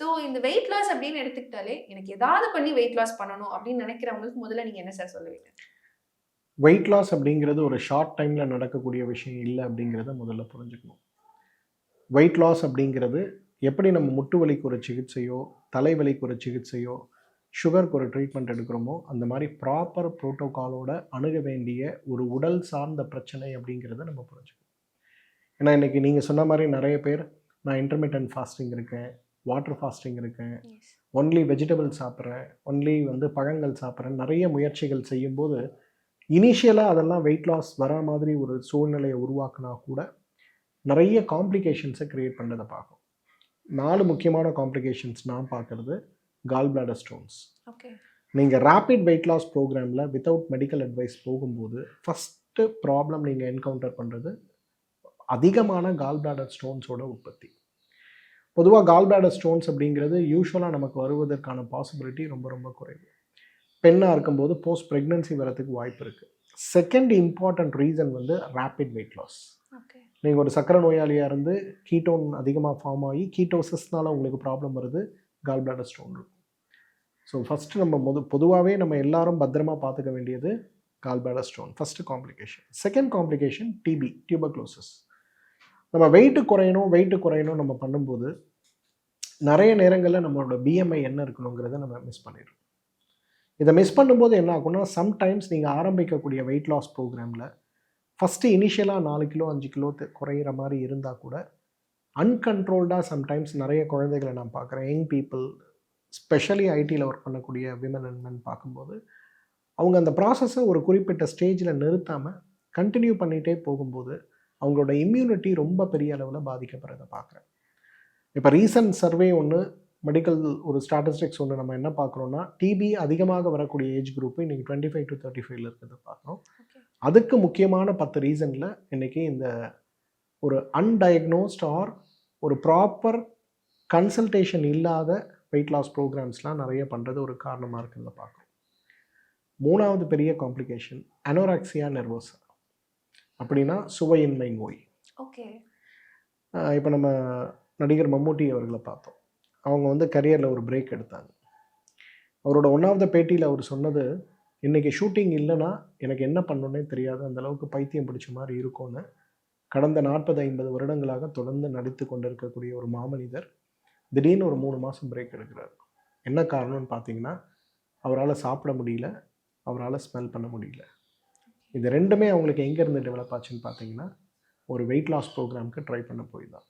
So இந்த weight loss அப்படின்னு எடுத்துக்கிட்டாலே, எனக்கு ஏதாவது பண்ணி வெயிட் லாஸ் பண்ணணும் அப்படின்னு நினைக்கிறவங்களுக்கு முதல்ல நீங்க என்ன சார் சொல்லுவீங்க? வெயிட் லாஸ் அப்படிங்கிறது ஒரு ஷார்ட் டைமில் நடக்கக்கூடிய விஷயம் இல்லை அப்படிங்கிறத முதல்ல புரிஞ்சுக்கணும். வெயிட் லாஸ் அப்படிங்கிறது எப்படி நம்ம முட்டு வலிக்கு ஒரு சிகிச்சையோ, தலைவலிக்கு ஒரு சிகிச்சையோ, சுகருக்கு ஒரு ட்ரீட்மெண்ட் எடுக்கிறோமோ, அந்த மாதிரி ப்ராப்பர் ப்ரோட்டோகாலோட அணுக வேண்டிய ஒரு உடல் சார்ந்த பிரச்சனை அப்படிங்கிறத நம்ம புரிஞ்சுக்கணும். ஏன்னா இன்றைக்கி நீங்கள் சொன்ன மாதிரி நிறைய பேர் நான் இன்டர்மிட்டன்ட் ஃபாஸ்டிங் இருக்கேன், வாட்டர் ஃபாஸ்டிங் இருக்கேன், ஒன்லி வெஜிடபிள் சாப்பிட்றேன், ஒன்லி பழங்கள் சாப்பிட்றேன், நிறைய முயற்சிகள் செய்யும்போது இனிஷியலாக அதெல்லாம் வெயிட் லாஸ் வர மாதிரி ஒரு சூழ்நிலையை உருவாக்குனா கூட நிறைய காம்ப்ளிகேஷன்ஸை க்ரியேட் பண்ணுறதை பார்க்கும். 4 முக்கியமான காம்ப்ளிகேஷன்ஸ் நான் பார்க்குறது கால் பிளாடர் ஸ்டோன்ஸ். நீங்கள் ரேபிட் வெயிட் லாஸ் ப்ரோக்ராமில் வித்தவுட் மெடிக்கல் அட்வைஸ் போகும்போது ஃபஸ்ட்டு ப்ராப்ளம் நீங்கள் என்கவுண்டர் பண்ணுறது அதிகமான கால் பிளாடர் ஸ்டோன்ஸோட உற்பத்தி. பொதுவாக கால் பிளாடர் ஸ்டோன்ஸ் அப்படிங்கிறது யூஸ்வலாக நமக்கு வருவதற்கான பாசிபிலிட்டி ரொம்ப ரொம்ப குறைவு. பெண்ணாக இருக்கும்போது போஸ்ட் ப்ரெக்னன்சி வரதுக்கு வாய்ப்பு இருக்குது. Second important reason rapid weight loss. நீங்கள் ஒரு சக்கரை நோயாளியாக இருந்து கீட்டோன் அதிகமாக ஃபார்ம் ஆகி கீட்டோசிஸ்னால உங்களுக்கு ப்ராப்ளம் வருது, கால் பிளாடர் ஸ்டோன் இருக்கும். ஸோ ஃபஸ்ட்டு நம்ம பொதுவாகவே நம்ம எல்லாரும் பத்திரமா பார்த்துக்க வேண்டியது gall bladder stone, first complication. Second complication TB, tuberculosis. நம்ம வெயிட்டு குறையணும் நம்ம பண்ணும்போது நிறைய நேரங்களில் நம்மளோட பிஎம்ஐ என்ன இருக்கணுங்கிறத நம்ம மிஸ் பண்ணிடுறோம். இதை மிஸ் பண்ணும்போது என்ன ஆகும்னா, சம்டைம்ஸ் நீங்கள் ஆரம்பிக்கக்கூடிய வெயிட் லாஸ் ப்ரோக்ராமில் ஃபஸ்ட்டு இனிஷியலாக 4 கிலோ 5 கிலோ குறையிற மாதிரி இருந்தால் கூட அன்கண்ட்ரோல்டாக சம்டைம்ஸ் நிறைய குழந்தைகளை நான் பார்க்குறேன். யங் பீப்புள், ஸ்பெஷலி ஐடியில் ஒர்க் பண்ணக்கூடிய விமன் அண்ட் மென் பார்க்கும்போது அவங்க அந்த ப்ராசஸை ஒரு குறிப்பிட்ட ஸ்டேஜில் நிறுத்தாமல் கண்டினியூ பண்ணிகிட்டே போகும்போது அவங்களோட இம்யூனிட்டி ரொம்ப பெரிய அளவில் பாதிக்கப்படுறதை பார்க்குறேன். இப்போ ரீசன்ட் சர்வே ஒன்று, மெடிக்கல் ஒரு ஸ்டாட்டிஸ்டிக்ஸ் ஒன்று நம்ம என்ன பார்க்குறோன்னா, டிபி அதிகமாக வரக்கூடிய ஏஜ் குரூப்பு இன்றைக்கி 25 to 35 இருக்கிறத பார்க்குறோம். அதுக்கு முக்கியமான 10 ரீசனில் இன்றைக்கி இந்த ஒரு அன்டயக்னோஸ்ட் ஆர் ஒரு ப்ராப்பர் கன்சல்டேஷன் இல்லாத வெயிட் லாஸ் ப்ரோக்ராம்ஸ்லாம் நிறைய பண்ணுறது ஒரு காரணமாக இருக்கிறத பார்க்குறோம். 3வது பெரிய காம்ப்ளிகேஷன் அனோராக்சியா நெர்வோசா, அப்படின்னா சுவையின்மை நோய். இப்போ நம்ம நடிகர் மம்முட்டி அவர்களை பார்த்தோம். அவங்க கரியரில் ஒரு பிரேக் எடுத்தாங்க. அவரோட 1வது பேட்டியில் அவர் சொன்னது, இன்றைக்கி ஷூட்டிங் இல்லைன்னா எனக்கு என்ன பண்ணணுன்னே தெரியாது, அந்தளவுக்கு பைத்தியம் பிடிச்ச மாதிரி இருக்கும்னு. கடந்த 40-50 வருடங்களாக தொடர்ந்து நடித்து கொண்டு இருக்கக்கூடிய ஒரு மாமனிதர் திடீர்னு ஒரு 3 மாதம் பிரேக் எடுக்கிறார். என்ன காரணம்னு பார்த்தீங்கன்னா, அவரால் சாப்பிட முடியல, அவரால் ஸ்மெல் பண்ண முடியல. இது ரெண்டுமே அவங்களுக்கு எங்கேருந்து டெவலப் ஆச்சுன்னு பார்த்தீங்கன்னா, ஒரு வெயிட் லாஸ் ப்ரோக்ராமுக்கு ட்ரை பண்ண போய் தான்.